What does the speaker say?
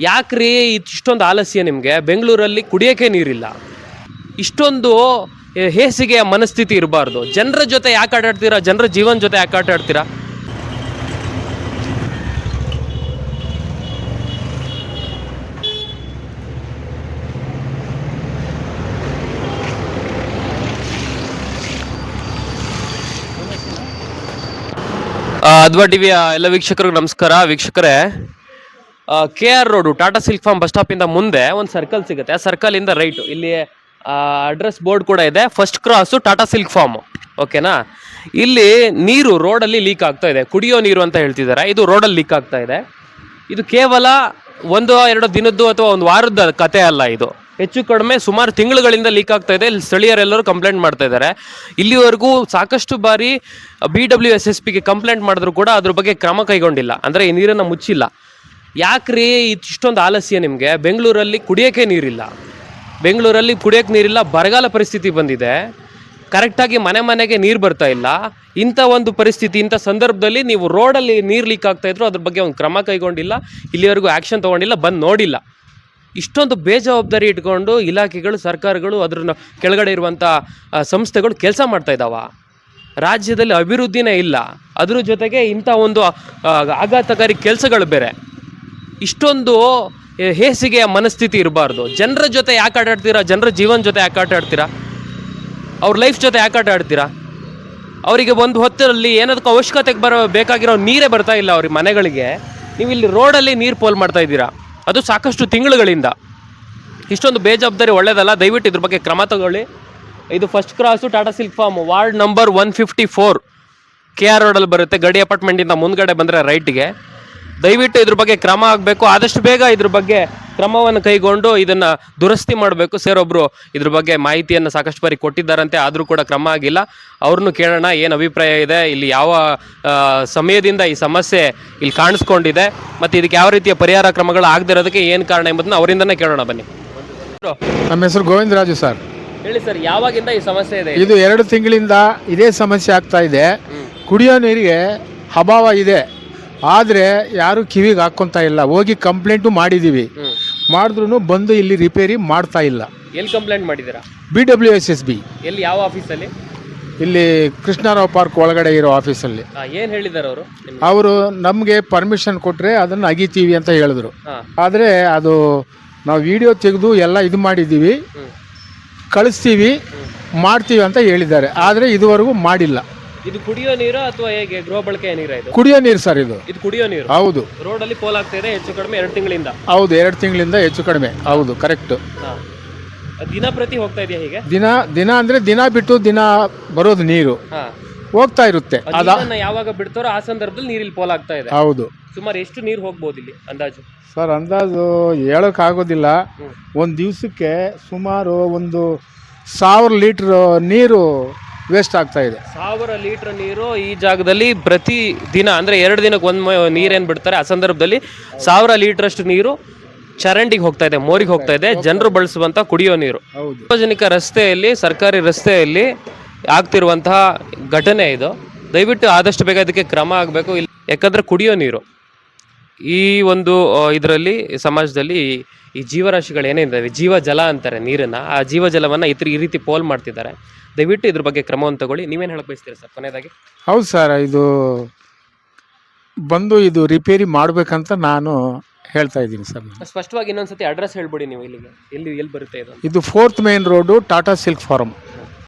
ಯಾಕ್ರಿ ಇಷ್ಟೊಂದು ಆಲಸ್ಯ ನಿಮಗೆ? ಬೆಂಗಳೂರಲ್ಲಿ ಕುಡಿಯೋಕ್ಕೆ ನೀರಿಲ್ಲ. ಇಷ್ಟೊಂದು ಹೇಸಿಗೆ ಮನಸ್ಥಿತಿ ಇರಬಾರ್ದು. ಜನರ ಜೊತೆ ಯಾಕೆ ಆಟಾಡ್ತೀರಾ? ಜನರ ಜೀವನ ಜೊತೆ ಯಾಕೆ ಆಟಾಡ್ತೀರಾ? ಅದ್ವಾ ಟಿವಿಯ ಎಲ್ಲ ವೀಕ್ಷಕರಿಗೆ ನಮಸ್ಕಾರ. ವೀಕ್ಷಕರೇ, KR road Tata silk farm bus stop ಇಂದ ಮುಂದೆ ಒಂದು ಸರ್ಕಲ್ ಸಿಗುತ್ತೆ. ಆ ಸರ್ಕಲ್ ಇಂದ ರೈಟ್ ಇಲ್ಲಿ ಅಡ್ರೆಸ್ ಬೋರ್ಡ್ ಕೂಡ ಇದೆ. First cross Tata silk farm. ಓಕೆನಾ? ಇಲ್ಲಿ ನೀರು ರೋಡಲ್ಲಿ ಲೀಕ್ ಆಗ್ತಾ ಇದೆ. ಕುಡಿಯೋ ನೀರು ಅಂತ ಹೇಳ್ತಿದ್ದಾರೆ. ಇದು ರೋಡಲ್ಲಿ ಲೀಕ್ ಆಗ್ತಾ ಇದೆ. ಇದು ಕೇವಲ 1-2 ದಿನದ್ದು ಅಥವಾ ಒಂದು ವಾರದ ಕತೆ ಅಲ್ಲ. ಇದು ಹೆಚ್ಚು ಕಡಿಮೆ ಸುಮಾರು ತಿಂಗಳುಗಳಿಂದ ಲೀಕ್ ಆಗ್ತಾ ಇದೆ. ಇಲ್ಲಿ ಸ್ಥಳೀಯರೆಲ್ಲರೂ ಕಂಪ್ಲೇಂಟ್ ಮಾಡ್ತಾ ಇದ್ದಾರೆ. ಇಲ್ಲಿವರೆಗೂ ಸಾಕಷ್ಟು ಬಾರಿ BWSSBಗೆ ಕಂಪ್ಲೇಂಟ್ ಮಾಡಿದ್ರು ಕೂಡ ಅದ್ರ ಬಗ್ಗೆ ಕ್ರಮ ಕೈಗೊಂಡಿಲ್ಲ. ಅಂದರೆ ಈ ನೀರನ್ನು ಮುಚ್ಚಿಲ್ಲ. ಯಾಕ್ರಿ ಇಷ್ಟೊಂದು ಆಲಸ್ಯ ನಿಮಗೆ? ಬೆಂಗಳೂರಲ್ಲಿ ಕುಡಿಯೋಕ್ಕೆ ನೀರಿಲ್ಲ. ಬೆಂಗಳೂರಲ್ಲಿ ಕುಡಿಯೋಕ್ಕೆ ನೀರಿಲ್ಲ. ಬರಗಾಲ ಪರಿಸ್ಥಿತಿ ಬಂದಿದೆ. ಕರೆಕ್ಟಾಗಿ ಮನೆಗೆ ನೀರು ಬರ್ತಾ ಇಲ್ಲ. ಇಂಥ ಒಂದು ಪರಿಸ್ಥಿತಿ, ಇಂಥ ಸಂದರ್ಭದಲ್ಲಿ ನೀವು ರೋಡಲ್ಲಿ ನೀರು ಲೀಕ್ ಆಗ್ತಾಯಿದ್ರು, ಅದ್ರ ಬಗ್ಗೆ ಒಂದು ಕ್ರಮ ಕೈಗೊಂಡಿಲ್ಲ. ಇಲ್ಲಿವರೆಗೂ ಆ್ಯಕ್ಷನ್ ತೊಗೊಂಡಿಲ್ಲ, ಬಂದು ನೋಡಿಲ್ಲ. ಇಷ್ಟೊಂದು ಬೇಜವಾಬ್ದಾರಿ ಇಟ್ಕೊಂಡು ಇಲಾಖೆಗಳು, ಸರ್ಕಾರಗಳು, ಅದ್ರ ಕೆಳಗಡೆ ಇರುವಂಥ ಸಂಸ್ಥೆಗಳು ಕೆಲಸ ಮಾಡ್ತಾ ಇದ್ದಾವ. ರಾಜ್ಯದಲ್ಲಿ ಅಭಿವೃದ್ಧಿನೇ ಇಲ್ಲ. ಅದ್ರ ಜೊತೆಗೆ ಇಂಥ ಒಂದು ಆಘಾತಕಾರಿ ಕೆಲಸಗಳು ಬೇರೆ. ಇಷ್ಟೊಂದು ಹೇಸಿಗೆ ಮನಸ್ಥಿತಿ ಇರಬಾರ್ದು. ಜನರ ಜೊತೆ ಯಾಕೆ ಆಟಾಡ್ತೀರಾ? ಜನರ ಜೀವನ ಜೊತೆ ಯಾಕೆ ಆಟಾಡ್ತೀರಾ? ಅವ್ರ ಲೈಫ್ ಜೊತೆ ಯಾಕೆ ಆಟಾಡ್ತೀರಾ? ಅವರಿಗೆ ಒಂದು ಹೊತ್ತಲ್ಲಿ ಏನದಕ್ಕೆ ಅವಶ್ಯಕತೆಗೆ ಬೇಕಾಗಿರೋ ನೀರೇ ಬರ್ತಾ ಇಲ್ಲ ಅವ್ರಿಗೆ ಮನೆಗಳಿಗೆ. ನೀವು ಇಲ್ಲಿ ರೋಡಲ್ಲಿ ನೀರು ಪೋಲ್ ಮಾಡ್ತಾ ಇದ್ದೀರಾ, ಅದು ಸಾಕಷ್ಟು ತಿಂಗಳುಗಳಿಂದ. ಇಷ್ಟೊಂದು ಬೇಜವಾಬ್ದಾರಿ ಒಳ್ಳೇದಲ್ಲ. ದಯವಿಟ್ಟು ಇದ್ರ ಬಗ್ಗೆ ಕ್ರಮ ತಗೊಳ್ಳಿ. ಇದು first cross Tata silk farm, ward number 154, KR ರೋಡಲ್ಲಿ ಬರುತ್ತೆ. ಗಡಿ ಅಪಾರ್ಟ್ಮೆಂಟಿಂದ ಮುಂದ್ಗಡೆ ಬಂದರೆ ರೈಟ್ಗೆ. ದಯವಿಟ್ಟು ಇದ್ರ ಬಗ್ಗೆ ಕ್ರಮ ಆಗಬೇಕು. ಆದಷ್ಟು ಬೇಗ ಇದ್ರ ಬಗ್ಗೆ ಕ್ರಮವನ್ನು ಕೈಗೊಂಡು ಇದನ್ನು ದುರಸ್ತಿ ಮಾಡಬೇಕು. ಒಬ್ಬರು ಇದ್ರ ಬಗ್ಗೆ ಮಾಹಿತಿಯನ್ನು ಸಾಕಷ್ಟು ಬಾರಿ ಕೊಟ್ಟಿದ್ದಾರಂತೆ, ಆದರೂ ಕೂಡ ಕ್ರಮ ಆಗಿಲ್ಲ. ಅವ್ರನ್ನೂ ಕೇಳೋಣ ಏನು ಅಭಿಪ್ರಾಯ ಇದೆ, ಇಲ್ಲಿ ಯಾವ ಸಮಯದಿಂದ ಈ ಸಮಸ್ಯೆ ಇಲ್ಲಿ ಕಾಣಿಸ್ಕೊಂಡಿದೆ, ಮತ್ತು ಇದಕ್ಕೆ ಯಾವ ರೀತಿಯ ಪರಿಹಾರ ಕ್ರಮಗಳು ಆಗದಿರೋದಕ್ಕೆ ಏನು ಕಾರಣ ಎಂಬುದನ್ನು ಅವರಿಂದನೇ ಕೇಳೋಣ. ಬನ್ನಿ. ನಮ್ಮ ಹೆಸರು ಗೋವಿಂದರಾಜು ಸರ್. ಹೇಳಿ ಸರ್, ಯಾವಾಗಿಂದ ಈ ಸಮಸ್ಯೆ ಇದೆ? ಇದು 2 ತಿಂಗಳಿಂದ ಇದೇ ಸಮಸ್ಯೆ ಆಗ್ತಾ ಇದೆ. ಕುಡಿಯೋ ನೀರಿಗೆ ಅಭಾವ ಇದೆ. ಆದರೆ ಯಾರು ಕಿವಿಗೆ ಹಾಕ್ಕೊತಾ ಇಲ್ಲ. ಹೋಗಿ ಕಂಪ್ಲೇಂಟು ಮಾಡಿದ್ದೀವಿ, ಮಾಡಿದ್ರು ಬಂದು ಇಲ್ಲಿ ರಿಪೇರಿ ಮಾಡ್ತಾ ಇಲ್ಲ. ಎಲ್ಲಿ ಕಂಪ್ಲೇಂಟ್ ಮಾಡಿದ್ದೀರಾ? BWSSB. ಎಲ್ಲಿ, ಯಾವ ಆಫೀಸಲ್ಲಿ? ಇಲ್ಲಿ ಕೃಷ್ಣರಾವ್ ಪಾರ್ಕ್ ಒಳಗಡೆ ಇರೋ ಆಫೀಸಲ್ಲಿ. ಏನು ಹೇಳಿದ್ದಾರೆ ಅವರು? ಅವರು ನಮಗೆ ಪರ್ಮಿಷನ್ ಕೊಟ್ಟರೆ ಅದನ್ನು ಅಗಿತೀವಿ ಅಂತ ಹೇಳಿದ್ರು. ಆದರೆ ಅದು ನಾವು ವಿಡಿಯೋ ತೆಗೆದು ಎಲ್ಲ ಇದು ಮಾಡಿದ್ದೀವಿ, ಕಳಿಸ್ತೀವಿ, ಮಾಡ್ತೀವಿ ಅಂತ ಹೇಳಿದ್ದಾರೆ. ಆದರೆ ಇದುವರೆಗೂ ಮಾಡಿಲ್ಲ. ಇದು ಕುಡಿಯೋ ನೀರು ಅಥವಾ ಹೇಗೆ? ಗೃಹ ಬಳಕೆಯ ನೀರು? ಇದು ಕುಡಿಯೋ ನೀರು ಸರ್. ಇದು ಕುಡಿಯೋ ನೀರು. ಹೌದು. ರೋಡಲ್ಲಿ ಪೋಲ್ ಆಗ್ತಾ ಇದೆ ಹೆಚ್ಚು ಕಡಿಮೆ 2 ತಿಂಗಳಿಂದ. ಹೌದು, 2 ತಿಂಗಳಿಂದ ಹೆಚ್ಚು ಕಡಿಮೆ. ಹೌದು, ಕರೆಕ್ಟ್. ದಿನ ಪ್ರತಿ ಹೋಗ್ತಾ ಇದೆಯಾ ಹೀಗೆ? ದಿನ ಅಂದ್ರೆ ದಿನ ಬಿಟ್ಟು ದಿನ ಬರೋದು ನೀರು ಹೋಗ್ತಾ ಇರುತ್ತೆ. ಯಾವಾಗ ಬಿಡ್ತಾರೋ ಆ ಸಂದರ್ಭದಲ್ಲಿ ನೀರಿಲ್ಲಿ ಪೋಲ್ ಆಗ್ತಾ ಇದೆ. ಹೌದು. ಸುಮಾರು ಎಷ್ಟು ನೀರು ಹೋಗ್ಬೋದು ಇಲ್ಲಿ ಅಂದಾಜು? ಸರ್, ಅಂದಾಜು ಹೇಳೋಕ್ಕಾಗೋದಿಲ್ಲ. ಒಂದು ದಿವಸಕ್ಕೆ ಸುಮಾರು 1000 ಲೀಟ್ರ್ ನೀರು ವೇಸ್ಟ್ ಆಗ್ತಾ ಇದೆ. 1000 ಲೀಟರ್ ನೀರು ಈ ಜಾಗದಲ್ಲಿ ಪ್ರತಿ ದಿನ, ಅಂದರೆ 2 ದಿನಕ್ಕೆ ಒಂದು ನೀರೇನು ಬಿಡ್ತಾರೆ, ಆ ಸಂದರ್ಭದಲ್ಲಿ 1000 ಲೀಟ್ರಷ್ಟು ನೀರು ಚರಂಡಿಗೆ ಹೋಗ್ತಾ ಇದೆ, ಮೋರಿಗೆ ಹೋಗ್ತಾ ಇದೆ. ಜನರು ಬಳಸುವಂಥ ಕುಡಿಯೋ ನೀರು. ಸಾರ್ವಜನಿಕ ರಸ್ತೆಯಲ್ಲಿ, ಸರ್ಕಾರಿ ರಸ್ತೆಯಲ್ಲಿ ಆಗ್ತಿರುವಂತಹ ಘಟನೆ ಇದು. ದಯವಿಟ್ಟು ಆದಷ್ಟು ಬೇಗ ಇದಕ್ಕೆ ಕ್ರಮ ಆಗಬೇಕು. ಯಾಕಂದರೆ ಕುಡಿಯೋ ನೀರು ಈ ಒಂದು ಇದರಲ್ಲಿ ಸಮಾಜದಲ್ಲಿ ಈ ಜೀವರಾಶಿಗಳು ಏನೇನಿದ್ದಾವೆ, ಜೀವಜಲ ಅಂತಾರೆ ನೀರನ್ನು, ಆ ಜೀವಜಲವನ್ನು ಈ ರೀತಿ ಪೋಲ್ ಮಾಡ್ತಿದ್ದಾರೆ. ದಯವಿಟ್ಟು ಇದ್ರ ಬಗ್ಗೆ ಕ್ರಮವನ್ನು ತಗೊಳ್ಳಿ. ನೀವೇನು ಹೇಳಕ್ಕೆ ಬಯಸ್ತೀರಾ ಸರ್ ಕೊನೆಯದಾಗಿ? ಹೌದು ಸರ್, ಇದು ರಿಪೇರಿ ಮಾಡಬೇಕಂತ ನಾನು ಹೇಳ್ತಾ ಇದ್ದೀನಿ ಸರ್. ಸ್ಪಷ್ಟವಾಗಿ ಇನ್ನೊಂದ್ಸತಿ ಅಡ್ರೆಸ್ ಹೇಳ್ಬಿಡಿ ನೀವು. ಎಲ್ಲಿ ಬರುತ್ತೆ ಇದು? ಇದು 4th main road, Tata silk form.